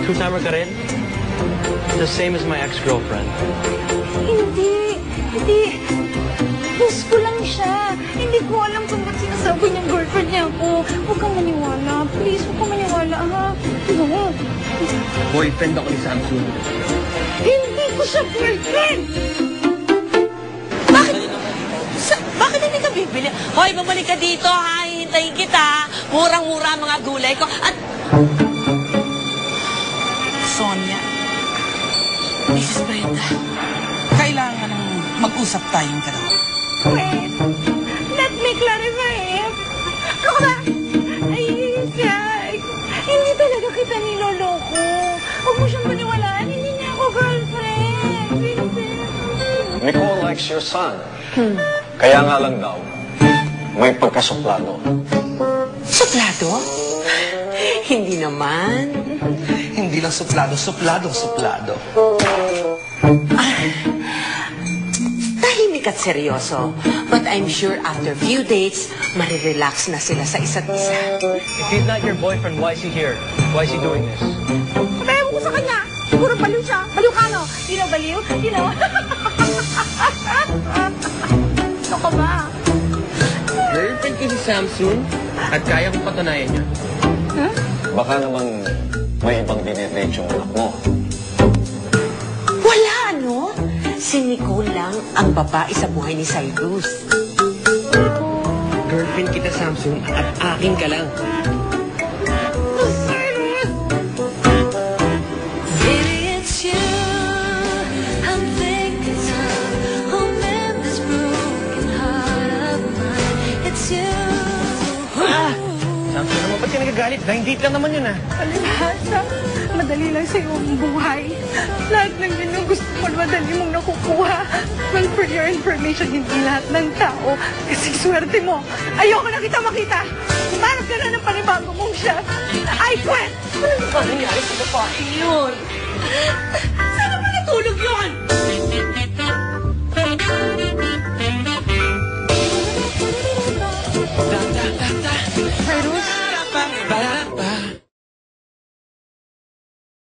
Two-timer ka rin? The same as my ex-girlfriend. Hindi. Miss ko lang siya. Hindi ko alam kung ba't sinasabi niyang girlfriend niya ako. Huwag kang maniwala. Please, huwag kang maniwala, ha? No. Boyfriend ako ni Samson. Hindi ko siya boyfriend! Bakit hindi ka bibili? Hoy, bumalik ka dito, ha? Hihintayin kita. Murang-mura ang mga gulay ko. At... Sonia, Mrs. Brenda, kailangan mag-usap tayong dalawa. Wait. Let me clarify it. Ako ba? Ay, Jack. Hindi talaga kita niloloko. Huwag mo siyang paniwalaan. Hindi niya ako girlfriend. Vincent. Nicole likes your son. Kaya nga lang daw, may pagkasuplado. Suplado? Hindi naman. Hindi lang suplado. Tahimik at seryoso. But I'm sure after a few dates, marirelax na sila sa isa't isa. If he's not your boyfriend, why is he here? Why is he doing this? Kaya mo ko sa kanya. Siguro baliw siya. Baliw ka, no? You know, baliw? You know? Ano ka ba? Girlfriend ko si Samson at kaya kong patunayan niya. Huh? Baka naman may ibang dinedate yung anak mo. Wala, no? Si Nicole lang ang babae sa buhay ni Cyrus. Girlfriend kita, Samson, at akin ka lang. Samson naman, ba't ka nagagalit? Blind date lang naman yun, ah. Palibhasa. Madali lang sa'yo ang buhay. Lahat ng ganyan gusto mo, madali mong nakukuha. Well, for your information, hindi lahat ng tao. Kasi swerte mo. Ayoko na kita makita. Humarap ka na ng panibago mong chef. I quit! Ano ba nangyari sa babae yun? Saan naman natulog yun?